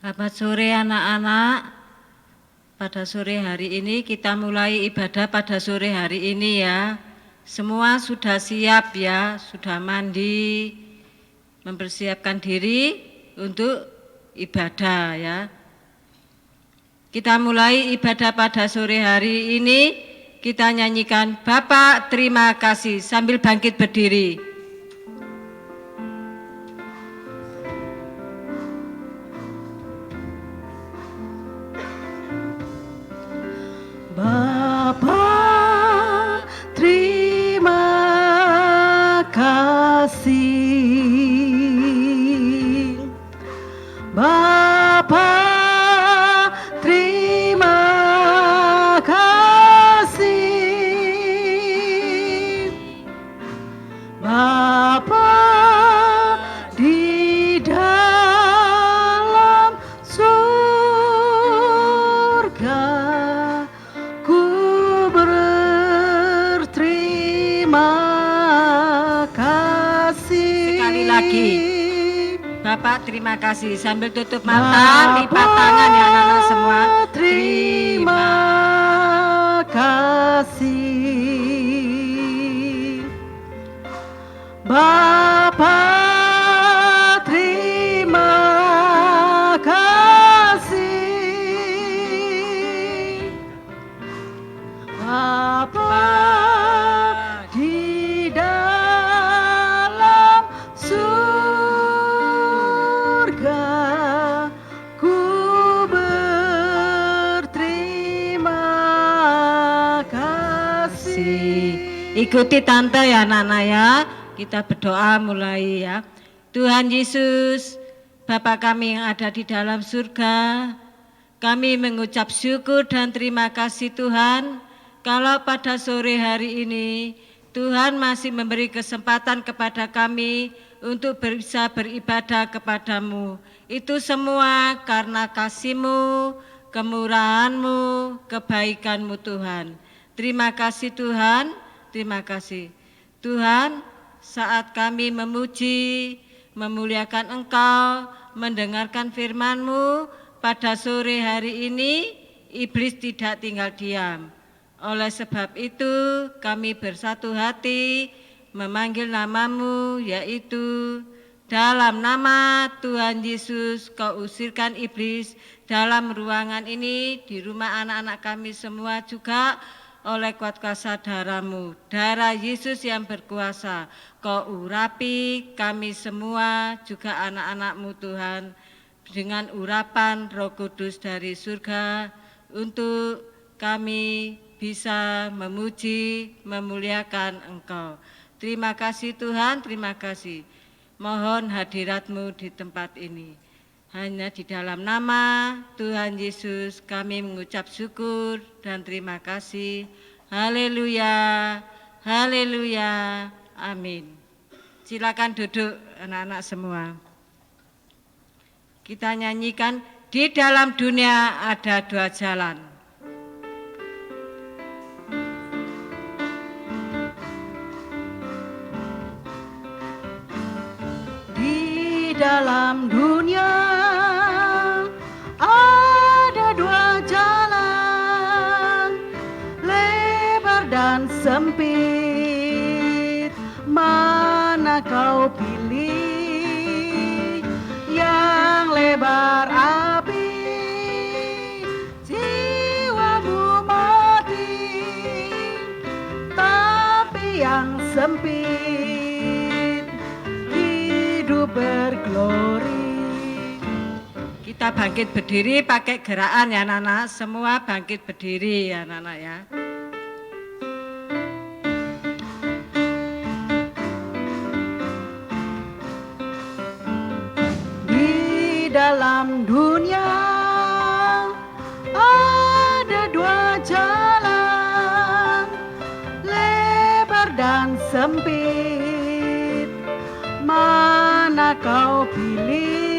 Selamat sore anak-anak. Pada sore hari ini kita mulai ibadah pada sore hari ini ya. Semua sudah siap ya, sudah mandi, mempersiapkan diri untuk ibadah ya. Kita mulai ibadah pada sore hari ini, kita nyanyikan Bapak terima kasih sambil bangkit berdiri. Bapa, terima kasih. Bapa, terima kasih. Bapa di dalam surga, ku berterima kasih. Sekali lagi, Bapak terima kasih sambil tutup mata, lipat tangan ya anak-anak semua. Terima kasih. Bapa terima kasih. Bapa di dalam surga, ku berterima kasih. Ikuti tante ya anak-anak ya. Kita berdoa mulai ya. Tuhan Yesus, Bapa kami yang ada di dalam surga, kami mengucap syukur dan terima kasih Tuhan, kalau pada sore hari ini Tuhan masih memberi kesempatan kepada kami untuk bisa beribadah kepadamu. Itu semua karena kasih-Mu, kemurahan-Mu, kebaikan-Mu Tuhan. Terima kasih Tuhan, terima kasih. Tuhan, saat kami memuji, memuliakan Engkau, mendengarkan firman-Mu, pada sore hari ini iblis tidak tinggal diam. Oleh sebab itu kami bersatu hati memanggil nama-Mu, yaitu dalam nama Tuhan Yesus Kau usirkan iblis dalam ruangan ini, di rumah anak-anak kami semua juga, oleh kuat kuasa darah-Mu, darah Yesus yang berkuasa. Kau urapi kami semua, juga anak-anak-Mu Tuhan, dengan urapan Roh Kudus dari surga, untuk kami bisa memuji, memuliakan Engkau. Terima kasih Tuhan, terima kasih. Mohon hadirat-Mu di tempat ini. Hanya di dalam nama Tuhan Yesus kami mengucap syukur dan terima kasih. Haleluya, haleluya, amin. Silakan duduk anak-anak semua. Kita nyanyikan di dalam dunia ada dua jalan. Di dalam dunia ada dua jalan, lebar dan sempit. Mana kau pilih? Yang lebar api, jiwamu mati. Tapi yang sempit, hidup berglori. Kita bangkit berdiri pakai gerakan ya anak-anak, semua bangkit berdiri ya anak-anak ya. Di dalam dunia ada dua jalan, lebar dan sempit. Mana kau pilih?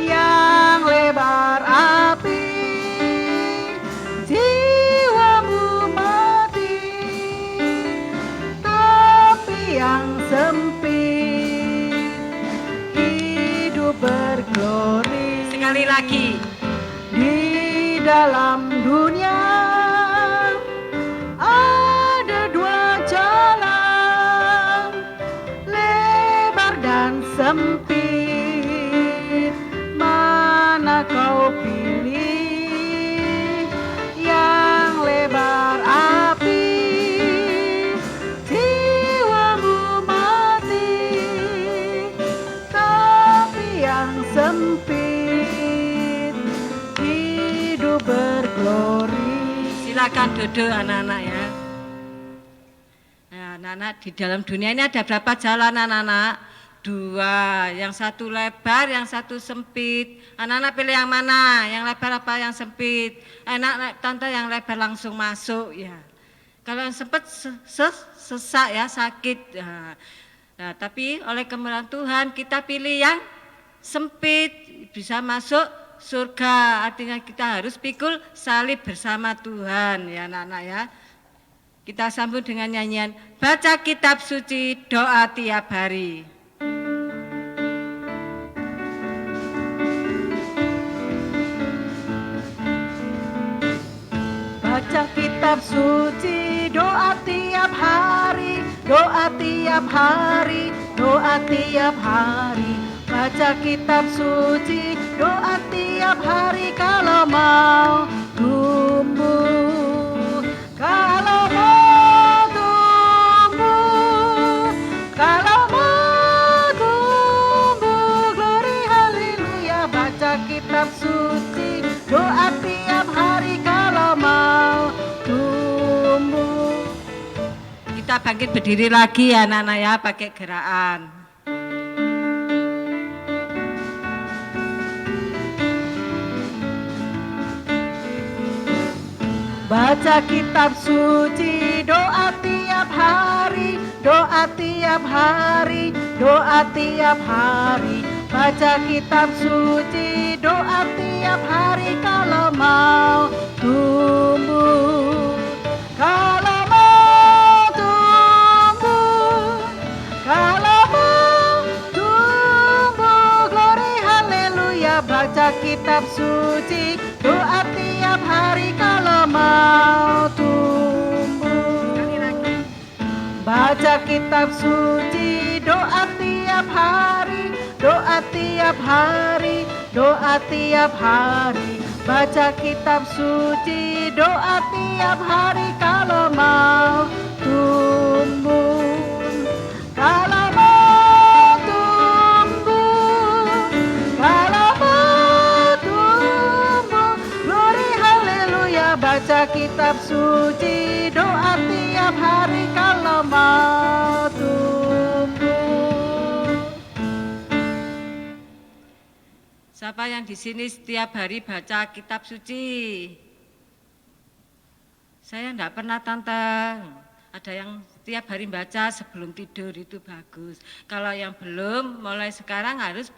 Yang lebar api, jiwamu mati. Tapi yang sempit, hidup berglori. Sekali lagi. Di dalam dunia ada dua jalan, lebar dan sempit. Mana kau pilih? Yang lebar api, jiwamu mati. Tapi yang sempit, hidup berglori. Silakan duduk anak-anak ya. Nah, anak-anak, di dalam dunia ini ada berapa jalan anak-anak? Dua, yang satu lebar, yang satu sempit. Anak-anak pilih yang mana? Yang lebar apa yang sempit? Anak-anak tante yang lebar langsung masuk ya. Kalau yang sempit sesak ya, sakit. Nah, tapi oleh kemurahan Tuhan kita pilih yang sempit, bisa masuk surga. Artinya kita harus pikul salib bersama Tuhan ya anak-anak ya. Kita sambung dengan nyanyian baca kitab suci, doa tiap hari. Baca kitab suci, doa tiap hari, doa tiap hari, doa tiap hari. Baca kitab suci, doa tiap hari kalau mau tumbuh, kalau mau tumbuh, kalau mau tumbuh, glory haleluya. Baca kitab suci, doa tiap hari kalau mau tumbuh. Kita bangkit berdiri lagi ya anak-anak ya, pakai gerakan. Baca kitab suci, doa tiap hari, doa tiap hari, doa tiap hari. Baca kitab suci, doa tiap hari kalau mau tumbuh, kalau mau tumbuh, kalau mau tumbuh, glory haleluya. Baca kitab suci, doa tiap hari kalau mau tumbuh. Sekali lagi. Baca kitab suci, doa tiap hari, doa tiap hari, doa tiap hari. Baca kitab suci, doa tiap hari kalau mau tumbuh, kalau mau tumbuh, kalau mau tumbuh, glory haleluya. Baca kitab suci, doa tiap hari kalau mau tumbuh. Siapa yang di sini setiap hari baca kitab suci? Saya enggak pernah tante. Ada yang setiap hari baca sebelum tidur, itu bagus. Kalau yang belum, mulai sekarang harus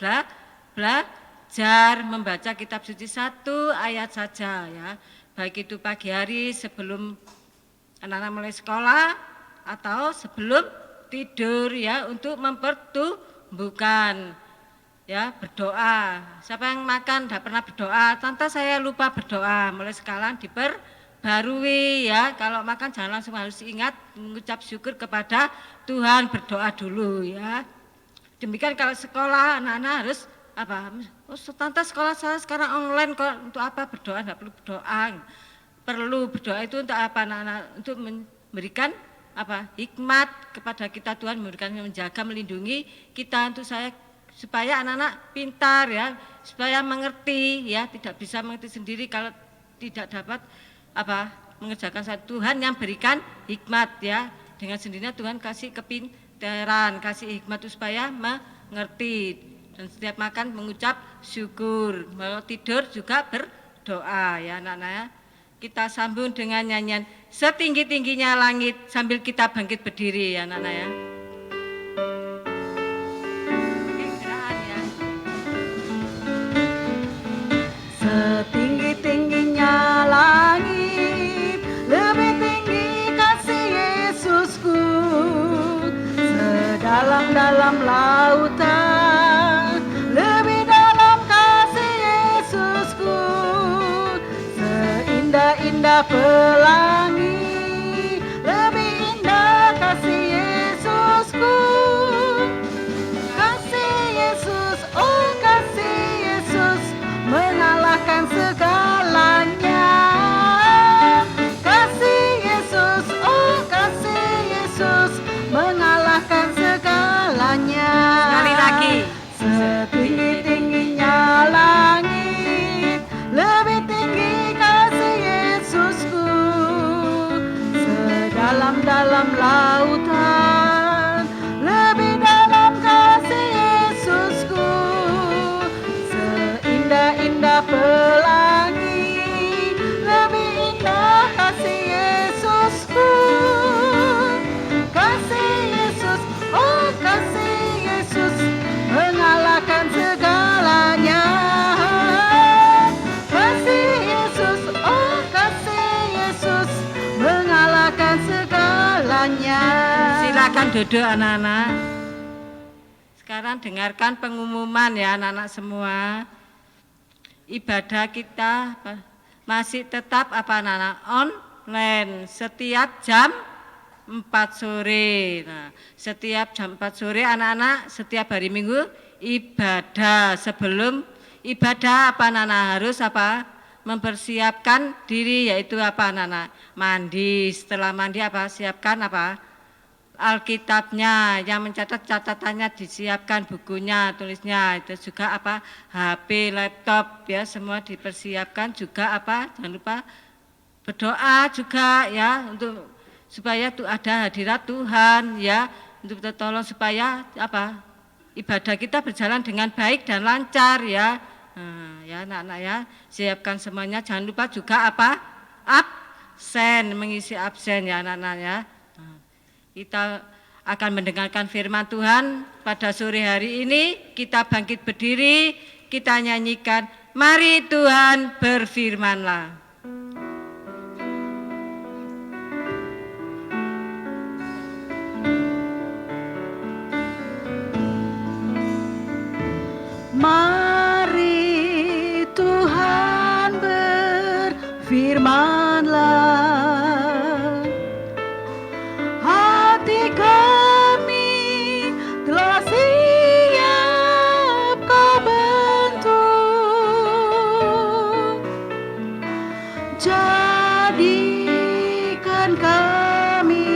belajar membaca kitab suci 1 ayat saja ya. Baik itu pagi hari sebelum anak-anak mulai sekolah atau sebelum tidur ya, untuk mempertumbuhkan ya, berdoa. Siapa yang makan tidak pernah berdoa? Tante saya lupa berdoa, mulai sekarang diperbarui ya. Kalau makan jangan langsung, harus ingat mengucap syukur kepada Tuhan, berdoa dulu ya. Demikian kalau sekolah anak-anak harus apa? Oh, tante sekolah saya sekarang online kok, untuk apa berdoa? Tidak perlu berdoa. Perlu berdoa itu untuk apa anak-anak? Untuk memberikan apa? Hikmat kepada kita, Tuhan memberikan, menjaga, melindungi kita, untuk saya, supaya anak-anak pintar ya, supaya mengerti ya, tidak bisa mengerti sendiri kalau tidak dapat apa? Mengerjakan satu. Tuhan yang berikan hikmat ya, dengan sendirinya Tuhan kasih kepintaran, kasih hikmat itu supaya mengerti, dan setiap makan mengucap syukur, mau tidur juga berdoa ya anak-anak ya. Kita sambung dengan nyanyian setinggi-tingginya langit sambil kita bangkit berdiri ya anak-anak ya. Setinggi-tingginya langit, lebih tinggi kasih Yesusku. Sedalam-dalam lautan, lebih dalam kasih Yesus. indah pelangi, lebih indah kasih Yesusku. Kasih Yesus, oh kasih Yesus, mengalahkan segalanya. Kasih Yesus, oh kasih Yesus, mengalahkan segalanya. Sekali lagi. Setinggi-tingginya langit, lebih tinggi kasih Yesusku. Sedalam-dalam lautan, lebih dalam kasih Yesusku. Seindah-indah pelangi, lebih indah kasih Yesusku. Kasih Yesus, oh kasih Yesus, mengalahkan segalanya. Kasih Yesus, oh kasih Yesus, mengalahkan segalanya. Silakan duduk anak-anak. Sekarang dengarkan pengumuman ya anak-anak semua. Ibadah kita masih tetap apa anak-anak? Online setiap jam 4 sore. Nah, setiap jam 4 sore anak-anak setiap hari Minggu ibadah. Sebelum ibadah apa anak-anak harus apa? Mempersiapkan diri, yaitu apa anak-anak? Mandi. Setelah mandi apa? Siapkan apa? Alkitabnya, yang mencatat catatannya disiapkan, bukunya, tulisnya, itu juga apa? HP, laptop ya, semua dipersiapkan juga apa? Jangan lupa berdoa juga ya, untuk supaya tuh ada hadirat Tuhan ya, untuk tolong supaya apa? Ibadah kita berjalan dengan baik dan lancar ya. Nah, ya anak-anak ya, siapkan semuanya. Jangan lupa juga apa? Absen, mengisi absen ya anak-anak ya. Kita akan mendengarkan firman Tuhan pada sore hari ini. Kita bangkit berdiri, kita nyanyikan, mari Tuhan berfirmanlah. Mari Tuhan berfirmanlah. Hati kami telah siap Kau bentuk. Jadikan kami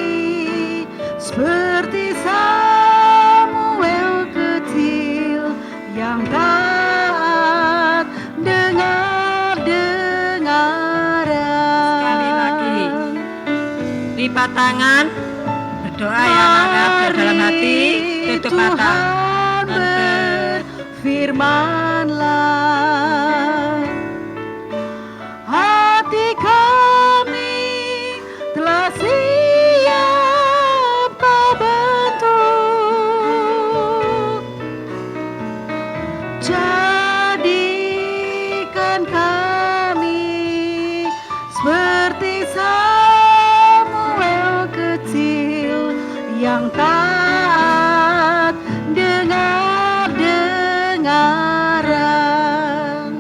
seperti Samuel kecil yang taat dengar-dengaran. Sekali lagi, lipat tangan, berdoa ya anak-anak dalam hati, tutup mata. Berfirmanlah. Hati kami telah siap Kau bentuk. Jadikan kami seperti Samuel kecil yang taat dengar-dengaran.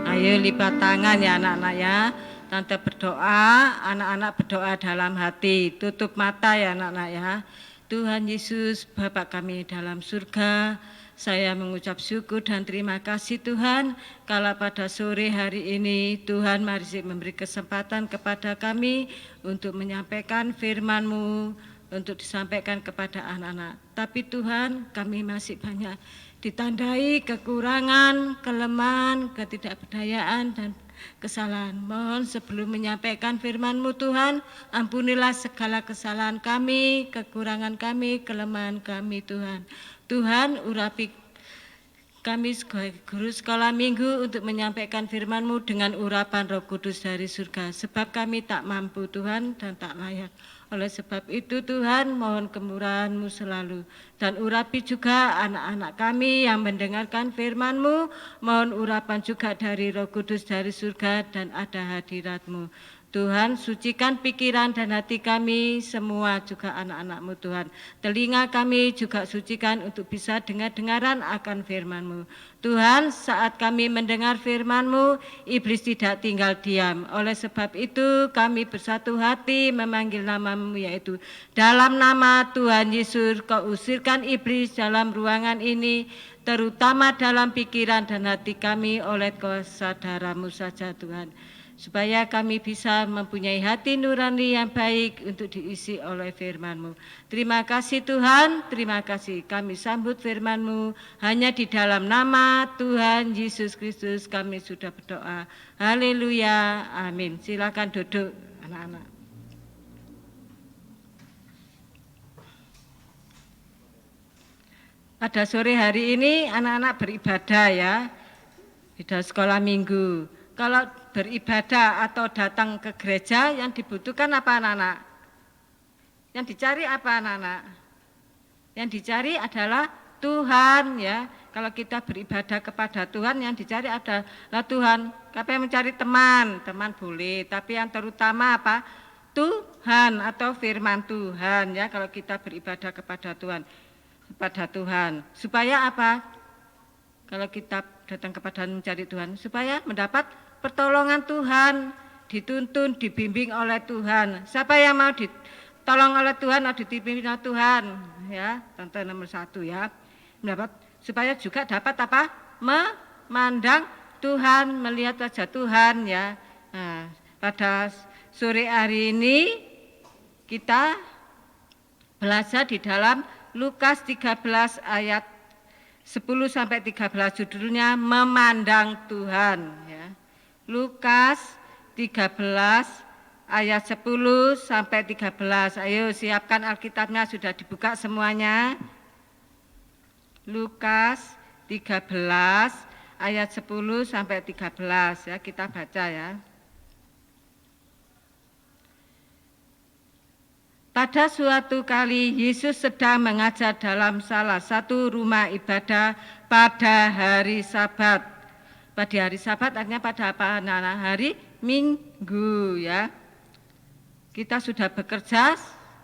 Ayo lipat tangan ya anak-anak ya. Tante berdoa, anak-anak berdoa dalam hati. Tutup mata ya anak-anak ya. Tuhan Yesus, Bapa kami dalam surga, saya mengucap syukur dan terima kasih Tuhan, kalau pada sore hari ini Tuhan masih memberi kesempatan kepada kami untuk menyampaikan firman-Mu, untuk disampaikan kepada anak-anak. Tapi Tuhan, kami masih banyak ditandai kekurangan, kelemahan, ketidakberdayaan, dan kesalahan. Mohon sebelum menyampaikan firman-Mu Tuhan, ampunilah segala kesalahan kami, kekurangan kami, kelemahan kami Tuhan. Tuhan, urapi kami sebagai guru sekolah minggu untuk menyampaikan firman-Mu dengan urapan Roh Kudus dari surga. Sebab kami tak mampu Tuhan dan tak layak. Oleh sebab itu Tuhan, mohon kemurahan-Mu selalu. Dan urapi juga anak-anak kami yang mendengarkan firman-Mu. Mohon urapan juga dari Roh Kudus dari surga dan ada hadirat-Mu. Tuhan, sucikan pikiran dan hati kami semua juga anak-anak-Mu Tuhan. Telinga kami juga sucikan untuk bisa dengar-dengaran akan firman-Mu. Tuhan, saat kami mendengar firman-Mu, iblis tidak tinggal diam. Oleh sebab itu kami bersatu hati memanggil nama-Mu, yaitu dalam nama Tuhan Yesus, Kau usirkan iblis dalam ruangan ini, terutama dalam pikiran dan hati kami oleh kuasa darah-Mu saja Tuhan. Supaya kami bisa mempunyai hati nurani yang baik untuk diisi oleh firman-Mu. Terima kasih Tuhan, terima kasih. Kami sambut firman-Mu hanya di dalam nama Tuhan Yesus Kristus kami sudah berdoa. Haleluya, amin. Silakan duduk anak-anak. Pada sore hari ini anak-anak beribadah ya, di dalam sekolah minggu. Kalau beribadah atau datang ke gereja yang dibutuhkan apa anak-anak? Yang dicari apa anak-anak? Yang dicari adalah Tuhan ya. Kalau kita beribadah kepada Tuhan yang dicari adalah Tuhan. Siapa yang mencari teman? Teman boleh, tapi yang terutama apa? Tuhan atau firman Tuhan ya. Kalau kita beribadah kepada Tuhan. Supaya apa? Kalau kita datang kepada mencari Tuhan, supaya mendapat pertolongan Tuhan, dituntun, dibimbing oleh Tuhan. Siapa yang mau ditolong oleh Tuhan atau dibimbing oleh Tuhan? Ya, contoh nomor 1 ya. Mendapat supaya juga dapat apa? Memandang Tuhan, melihat wajah Tuhan ya. Nah, pada sore hari ini kita belajar di dalam Lukas 13 ayat 10 sampai 13, judulnya Memandang Tuhan ya. Lukas 13 ayat 10 sampai 13. Ayo siapkan Alkitabnya, sudah dibuka semuanya. Lukas 13 ayat 10 sampai 13 ya, kita baca ya. Pada suatu kali Yesus sedang mengajar dalam salah satu rumah ibadah pada hari Sabat. Pada hari Sabat artinya pada apa? Nah, hari Minggu ya. Kita sudah bekerja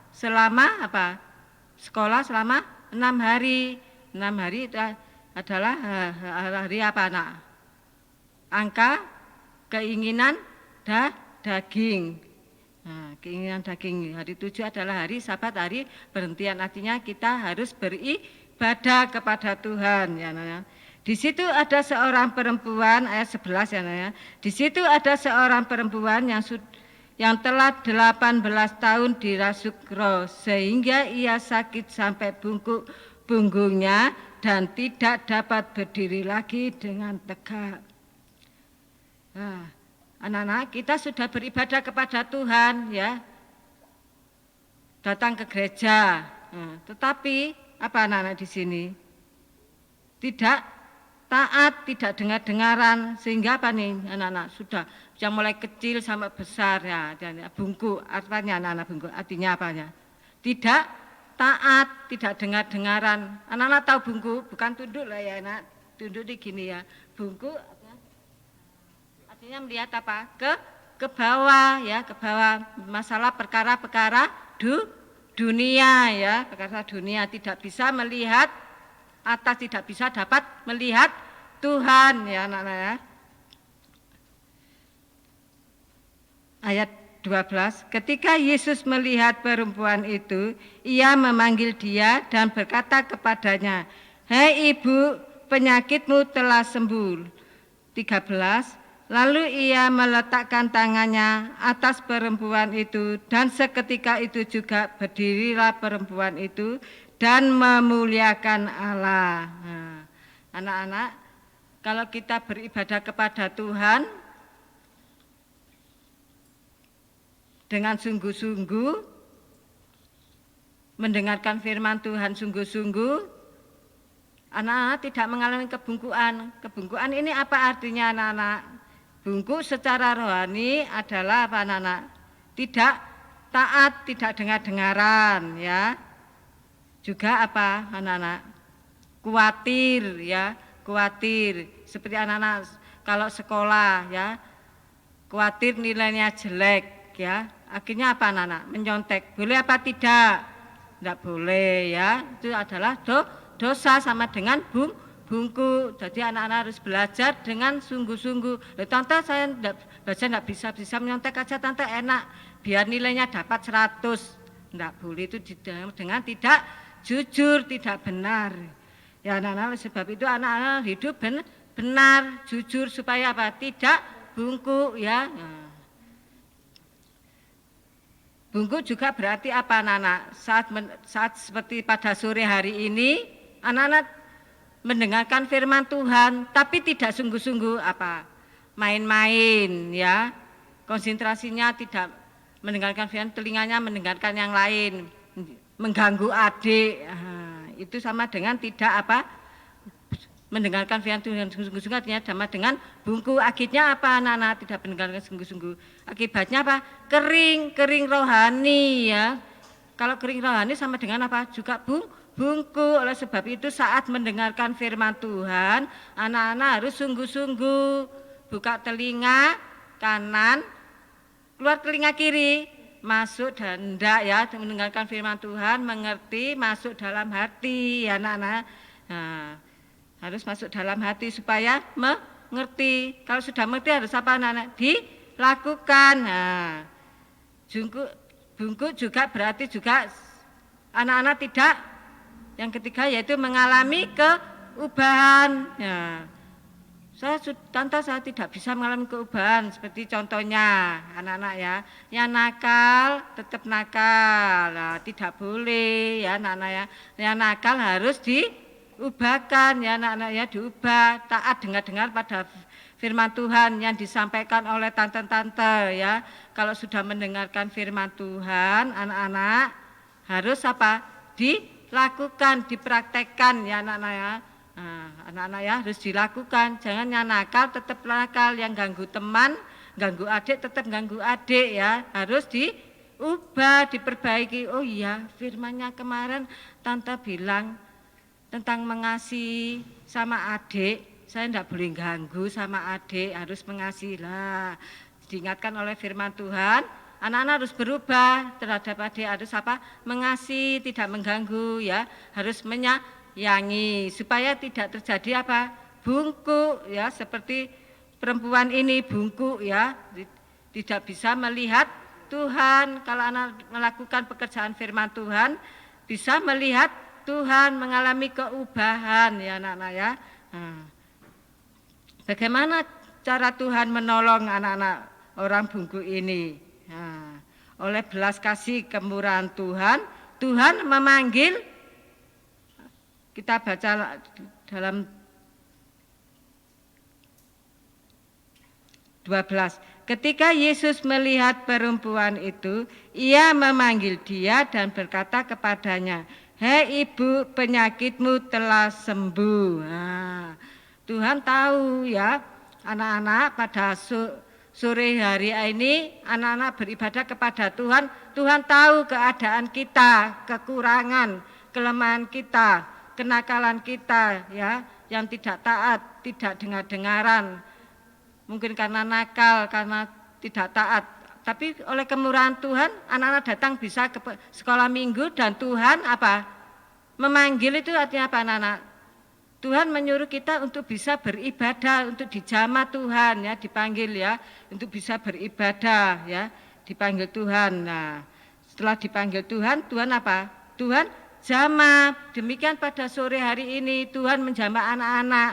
selama apa? Sekolah selama 6 hari. 6 hari itu adalah hari apa anak? Angka keinginan daging. Nah, keinginan daging. Hari 7 adalah hari Sabat, hari berhentian. Artinya kita harus beribadah kepada Tuhan ya, nah. Di situ ada seorang perempuan, ayat 11 ya, nah. Di situ ada seorang perempuan yang telah 18 tahun dirasuk roh, sehingga ia sakit sampai bungkuk punggungnya dan tidak dapat berdiri lagi dengan tegak. Nah, anak-anak, kita sudah beribadah kepada Tuhan ya, datang ke gereja. Nah, tetapi apa anak-anak di sini? Tidak taat, tidak dengar-dengaran, sehingga apa nih anak-anak sudah yang mulai kecil sampai besar ya, bungkuk. Artinya anak-anak bungkuk, artinya apanya? Tidak taat, tidak dengar-dengaran. Anak-anak tahu bungkuk, bukan tunduk lah ya anak, tunduk di gini ya, bungkuk. Artinya melihat apa? Ke bawah ya, ke bawah, masalah perkara-perkara dunia ya, perkara dunia, tidak bisa melihat atas, tidak bisa dapat melihat Tuhan ya anak-anak ya. Ayat 12, ketika Yesus melihat perempuan itu, ia memanggil dia dan berkata kepadanya, "Hai ibu, penyakitmu telah sembuh." 13, lalu ia meletakkan tangannya atas perempuan itu dan seketika itu juga berdirilah perempuan itu dan memuliakan Allah. Nah, anak-anak, kalau kita beribadah kepada Tuhan dengan sungguh-sungguh, mendengarkan firman Tuhan sungguh-sungguh, anak-anak tidak mengalami kebungkuan. Kebungkuan ini apa artinya anak-anak? Bungkuk secara rohani adalah apa anak-anak? Tidak taat, tidak dengar-dengaran ya. Juga apa anak-anak? Khawatir ya, khawatir. Seperti anak-anak kalau sekolah ya, khawatir nilainya jelek ya. Akhirnya apa anak-anak? Menyontek. Boleh apa tidak? Tidak boleh ya. Itu adalah dosa sama dengan bungku. Jadi anak-anak harus belajar dengan sungguh-sungguh. Tante saya tidak bisa menyontek aja tante, enak. Biar nilainya dapat 100. Tidak boleh, itu dengan tidak jujur, tidak benar. Ya anak-anak, sebab itu anak-anak hidup benar, jujur, supaya apa? Tidak bungku ya. Nah. Bungku juga berarti apa anak-anak? Saat seperti pada sore hari ini, anak-anak mendengarkan firman Tuhan, tapi tidak sungguh-sungguh apa? Main-main ya. Konsentrasinya tidak mendengarkan firman, telinganya mendengarkan yang lain, mengganggu adik. Itu sama dengan tidak apa? Mendengarkan firman Tuhan sungguh-sungguh, artinya sama dengan bungku. Akibatnya apa anak-anak? Tidak mendengarkan sungguh-sungguh. Akibatnya apa? Kering rohani ya. Kalau kering rohani sama dengan apa? Juga bungku. Oleh sebab itu saat mendengarkan firman Tuhan, anak-anak harus sungguh-sungguh. Buka telinga kanan, keluar telinga kiri, masuk dan hendak ya mendengarkan firman Tuhan, mengerti, masuk dalam hati ya anak-anak. Nah, harus masuk dalam hati supaya mengerti. Kalau sudah mengerti harus apa anak-anak? Dilakukan. Nah, bungku juga berarti juga anak-anak tidak. Yang ketiga yaitu mengalami keubahan. Ya. Tante saya tidak bisa mengalami keubahan. Seperti contohnya anak-anak ya, yang nakal tetap nakal. Nah, tidak boleh ya anak-anak ya. Yang nakal harus diubahkan ya anak-anak ya, diubah, taat dengar-dengar pada firman Tuhan yang disampaikan oleh tante-tante ya. Kalau sudah mendengarkan firman Tuhan, anak-anak harus apa? Dilakukan, dipraktekkan ya anak-anak ya. Nah, anak-anak ya harus dilakukan. Jangan yang nakal tetap nakal, yang ganggu teman, ganggu adik tetap ganggu adik ya. Harus diubah, diperbaiki. Oh iya, firmannya kemarin tante bilang tentang mengasihi sama adik, saya tidak boleh ganggu sama adik, harus mengasihi lah. Diingatkan oleh firman Tuhan, anak-anak harus berubah terhadap adik, harus apa? Mengasihi, tidak mengganggu ya, harus menyayangi supaya tidak terjadi apa? Bungku ya, seperti perempuan ini bungku ya, tidak bisa melihat Tuhan. Kalau anak melakukan pekerjaan firman Tuhan, bisa melihat Tuhan, mengalami keubahan ya anak-anak ya. Nah, bagaimana cara Tuhan menolong anak-anak orang bungku ini? Nah, oleh belas kasih kemurahan Tuhan, Tuhan memanggil, kita baca dalam 12. Ketika Yesus melihat perempuan itu, ia memanggil dia dan berkata kepadanya, "Hei ibu, penyakitmu telah sembuh." Nah, Tuhan tahu ya, anak-anak pada sore hari ini, anak-anak beribadah kepada Tuhan. Tuhan tahu keadaan kita, kekurangan, kelemahan kita, kenakalan kita ya, yang tidak taat, tidak dengar-dengaran. Mungkin karena nakal, karena tidak taat. Tapi oleh kemurahan Tuhan, anak-anak datang bisa ke sekolah minggu dan Tuhan apa? Memanggil itu artinya apa anak-anak? Tuhan menyuruh kita untuk bisa beribadah, untuk dijamah Tuhan ya, dipanggil ya, untuk bisa beribadah ya, dipanggil Tuhan. Nah, setelah dipanggil Tuhan, Tuhan apa? Tuhan jamah. Demikian pada sore hari ini Tuhan menjamah anak-anak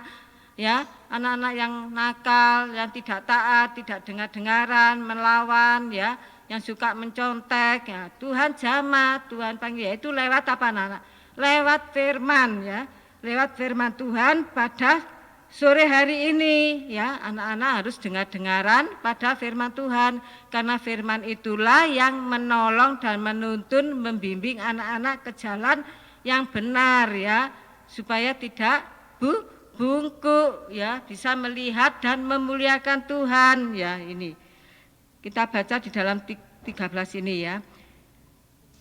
ya, anak-anak yang nakal, yang tidak taat, tidak dengar-dengaran, melawan ya, yang suka mencontek ya. Tuhan jamah, Tuhan panggil, yaitu lewat apa anak-anak? Lewat firman ya, lewat firman Tuhan pada sore hari ini ya, anak-anak harus dengar-dengaran pada firman Tuhan, karena firman itulah yang menolong dan menuntun, membimbing anak-anak ke jalan yang benar ya, supaya tidak bungkuk ya, bisa melihat dan memuliakan Tuhan ya. Ini kita baca di dalam 13 ini ya,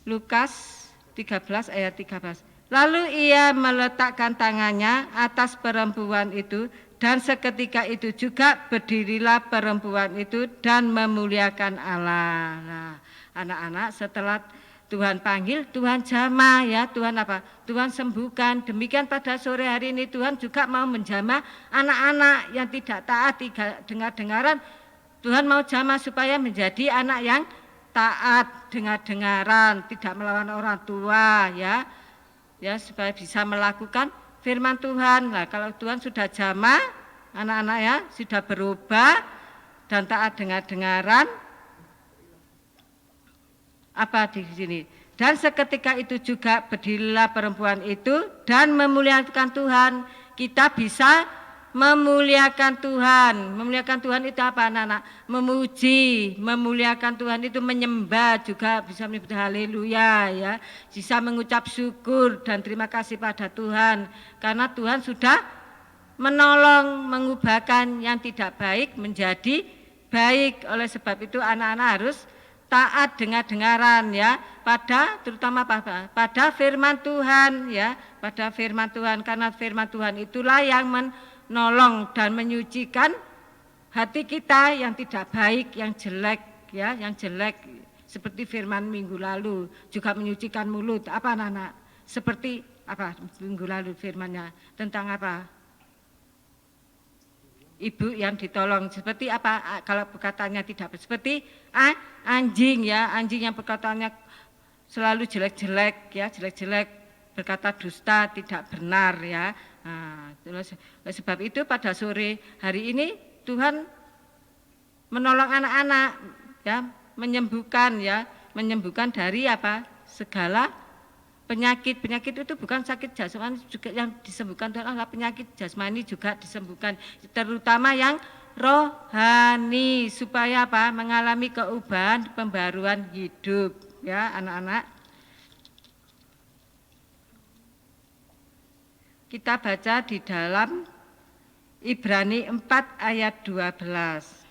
Lukas 13 ayat 13. Lalu ia meletakkan tangannya atas perempuan itu, dan seketika itu juga berdirilah perempuan itu dan memuliakan Allah. Nah, anak-anak, setelah Tuhan panggil, Tuhan jamah ya, Tuhan apa? Tuhan sembuhkan. Demikian pada sore hari ini Tuhan juga mau menjamah anak-anak yang tidak taat, dengar-dengaran. Tuhan mau jamah supaya menjadi anak yang taat, dengar-dengaran, tidak melawan orang tua ya. Ya, supaya bisa melakukan firman Tuhan. Nah, kalau Tuhan sudah jamah, anak-anak ya sudah berubah dan taat dengar-dengaran, apa di sini? Dan seketika itu juga berdirilah perempuan itu dan memuliakan Tuhan. Kita bisa memuliakan Tuhan. Memuliakan Tuhan itu apa, anak-anak? Memuji, memuliakan Tuhan itu menyembah, juga bisa menyebut haleluya ya. Bisa mengucap syukur dan terima kasih pada Tuhan karena Tuhan sudah menolong, mengubahkan yang tidak baik menjadi baik. Oleh sebab itu anak-anak harus taat dengar-dengaran ya, terutama pada firman Tuhan ya, pada firman Tuhan, karena firman Tuhan itulah yang menolong dan menyucikan hati kita yang tidak baik, yang jelek ya, yang jelek, seperti firman minggu lalu juga menyucikan mulut. Apa anak-anak? Seperti apa minggu lalu firmannya tentang apa? Ibu yang ditolong seperti apa kalau perkataannya tidak seperti anjing ya, anjing yang perkataannya selalu jelek-jelek ya, jelek-jelek, berkata dusta, tidak benar ya. Nah, sebab itu pada sore hari ini Tuhan menolong anak-anak ya, menyembuhkan ya, menyembuhkan dari apa? Segala penyakit. Penyakit itu bukan sakit jasmani juga yang disembuhkan Tuhan Allah, penyakit jasmani juga disembuhkan, terutama yang rohani, supaya apa? Mengalami keubahan, pembaruan hidup ya anak-anak. Kita baca di dalam Ibrani 4 ayat 12.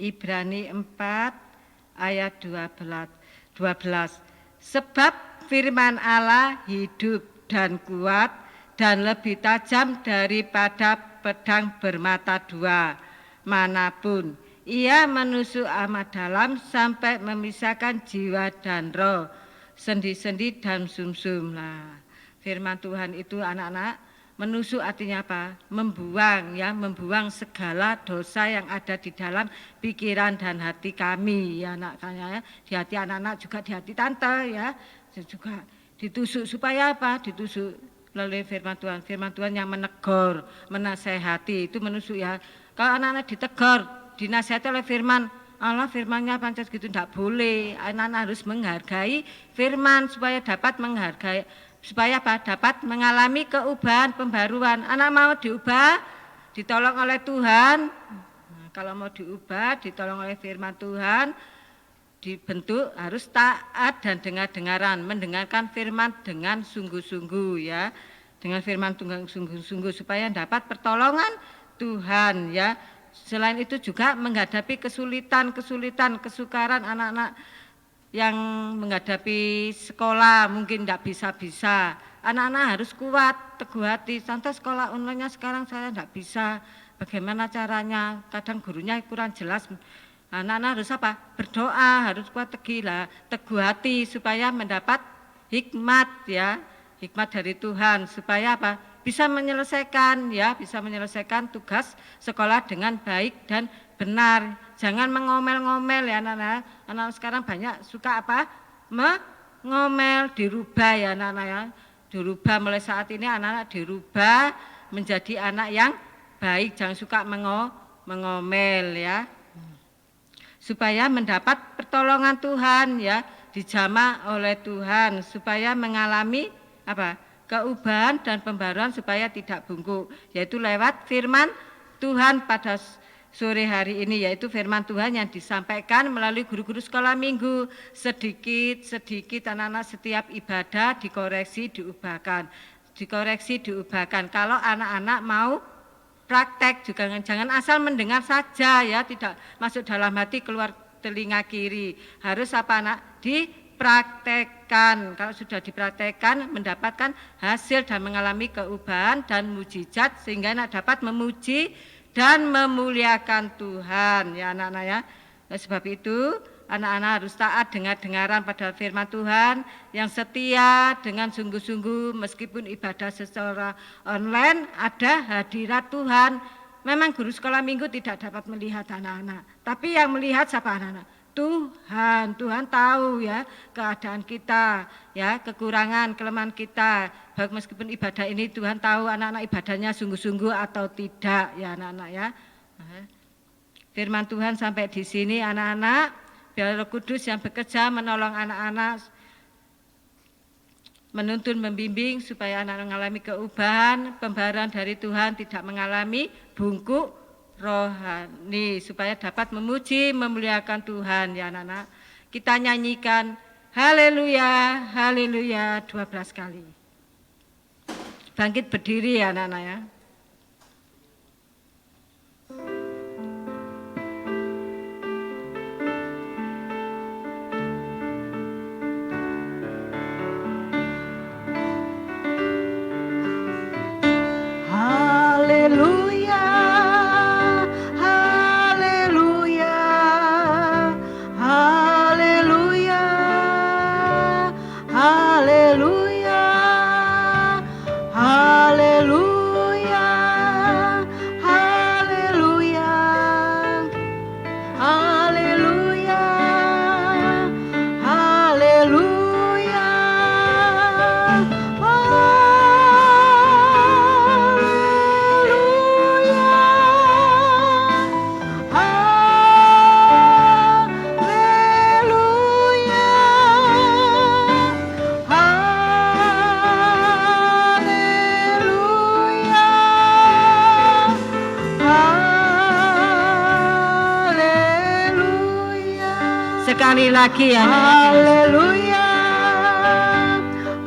Ibrani 4 ayat 12. Sebab firman Allah hidup dan kuat dan lebih tajam daripada pedang bermata dua manapun. Ia menusuk amat dalam sampai memisahkan jiwa dan roh, sendi-sendi dan sumsum. Nah, firman Tuhan itu anak-anak menusuk artinya apa? Membuang ya, membuang segala dosa yang ada di dalam pikiran dan hati kami ya anak-anak ya. Di hati anak-anak juga di hati tante ya. Juga ditusuk supaya apa? Ditusuk melalui firman Tuhan. Firman Tuhan yang menegur, menasehati itu menusuk ya. Kalau anak-anak ditegur, dinasihati oleh firman Allah, firmannya pancas gitu tidak boleh. Anak-anak harus menghargai firman supaya dapat menghargai, supaya apa? Dapat mengalami keubahan, pembaruan. Anak mau diubah, ditolong oleh Tuhan. Nah, kalau mau diubah, ditolong oleh firman Tuhan, dibentuk harus taat dan dengar-dengaran, mendengarkan firman dengan sungguh-sungguh ya, dengan firman dengan sungguh-sungguh supaya dapat pertolongan Tuhan ya. Selain itu juga menghadapi kesulitan, kesukaran anak-anak yang menghadapi sekolah mungkin tidak bisa. Anak-anak harus kuat, teguh hati. Contoh sekolah online-nya sekarang saya tidak bisa. Bagaimana caranya? Kadang gurunya kurang jelas. Anak-anak harus apa? Berdoa, harus kuat, teguh hati supaya mendapat hikmat ya, hikmat dari Tuhan supaya apa? Bisa menyelesaikan ya, bisa menyelesaikan tugas sekolah dengan baik dan benar. Jangan mengomel-ngomel ya anak-anak. Anak sekarang banyak suka apa? Mengomel, dirubah ya anak-anak ya. Dirubah mulai saat ini anak-anak dirubah menjadi anak yang baik, jangan suka mengomel ya. Supaya mendapat pertolongan Tuhan ya, dijamah oleh Tuhan supaya mengalami apa? Keubahan dan pembaruan supaya tidak bungkuk, yaitu lewat firman Tuhan pada sore hari ini, yaitu firman Tuhan yang disampaikan melalui guru-guru sekolah minggu. Sedikit anak-anak setiap ibadah dikoreksi, diubahkan. Kalau anak-anak mau praktek juga, jangan asal mendengar saja ya, tidak masuk dalam hati keluar telinga kiri. Harus apa anak? Dipraktekkan. Kalau sudah dipraktekkan mendapatkan hasil dan mengalami keubahan dan mujizat sehingga anak dapat memuji dan memuliakan Tuhan ya anak-anak ya. Nah, sebab itu anak-anak harus taat dengar-dengaran pada firman Tuhan, yang setia dengan sungguh-sungguh meskipun ibadah secara online ada hadirat Tuhan. Memang guru sekolah minggu tidak dapat melihat anak-anak, tapi yang melihat siapa anak-anak? Tuhan. Tuhan tahu ya keadaan kita, ya kekurangan, kelemahan kita. Baik meskipun ibadah ini Tuhan tahu anak-anak ibadahnya sungguh-sungguh atau tidak ya anak-anak ya. Firman Tuhan sampai di sini anak-anak. Biar Roh Kudus yang bekerja menolong anak-anak, menuntun, membimbing supaya anak-anak mengalami keubahan, pembaharuan dari Tuhan, tidak mengalami bungkuk rohani, supaya dapat memuji, memuliakan Tuhan ya anak-anak. Kita nyanyikan haleluya, haleluya 12 kali. Bangkit berdiri ya anak-anak ya. Sekali lagi ya. Haleluya.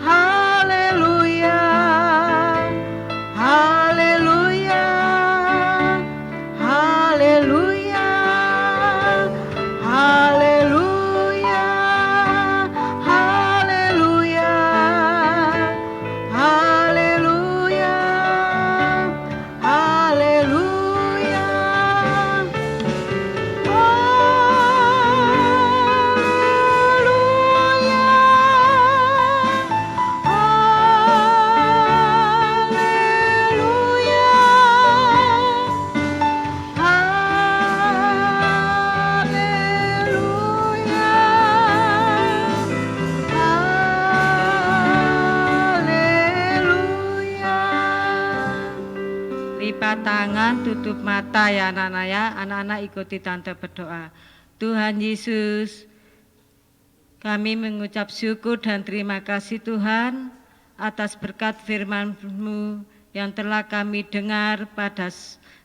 Haleluya. Haleluya. Haleluya. Haleluya. Haleluya. Haleluya. Haleluya. Lipat tangan, tutup mata ya anak-anak ya. Anak-anak ikuti tante berdoa. Tuhan Yesus, kami mengucap syukur dan terima kasih Tuhan atas berkat firman-Mu yang telah kami dengar pada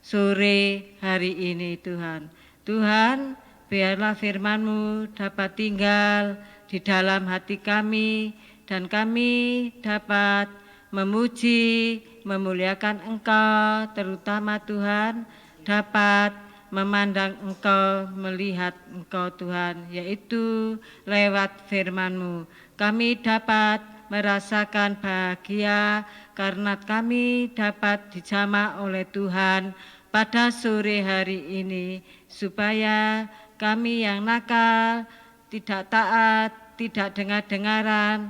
sore hari ini Tuhan. Tuhan, biarlah firman-Mu dapat tinggal di dalam hati kami dan kami dapat memuji, memuliakan Engkau, terutama Tuhan dapat memandang Engkau, melihat Engkau Tuhan, yaitu lewat firman-Mu. Kami dapat merasakan bahagia karena kami dapat dijamah oleh Tuhan pada sore hari ini, supaya kami yang nakal, tidak taat, tidak dengar-dengaran,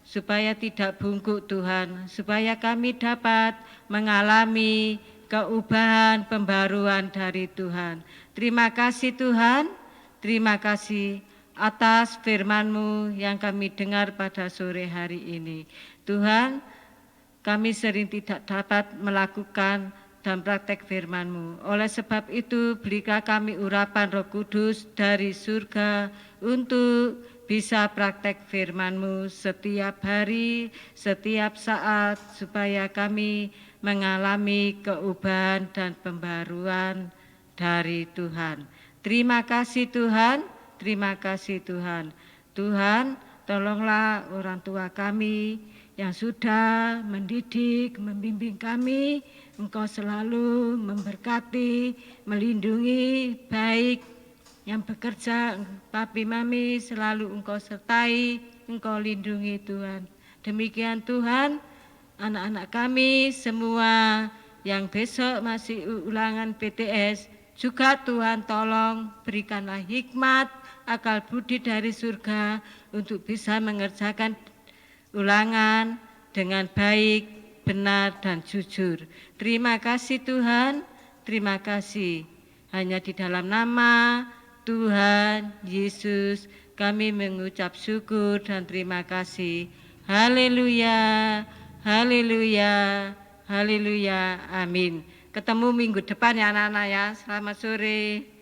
supaya tidak bungkuk Tuhan, supaya kami dapat mengalami keubahan, pembaruan dari Tuhan. Terima kasih Tuhan, terima kasih atas firman-Mu yang kami dengar pada sore hari ini. Tuhan, kami sering tidak dapat melakukan dan praktek firman-Mu. Oleh sebab itu, berikan kami urapan Roh Kudus dari surga untuk bisa praktek firman-Mu setiap hari, setiap saat, supaya kami mengalami keubahan dan pembaruan dari Tuhan. Terima kasih Tuhan, terima kasih Tuhan. Tuhan, tolonglah orang tua kami yang sudah mendidik, membimbing kami Engkau selalu memberkati, melindungi, baik yang bekerja, papi mami selalu Engkau sertai, Engkau lindungi Tuhan. Demikian Tuhan, anak-anak kami semua yang besok masih ulangan PTS, juga Tuhan tolong berikanlah hikmat, akal budi dari surga untuk bisa mengerjakan ulangan dengan baik, benar dan jujur. Terima kasih Tuhan, terima kasih. Hanya di dalam nama Tuhan Yesus kami mengucap syukur dan terima kasih. Haleluya, haleluya, haleluya, amin. Ketemu minggu depan ya anak-anak ya. Selamat sore.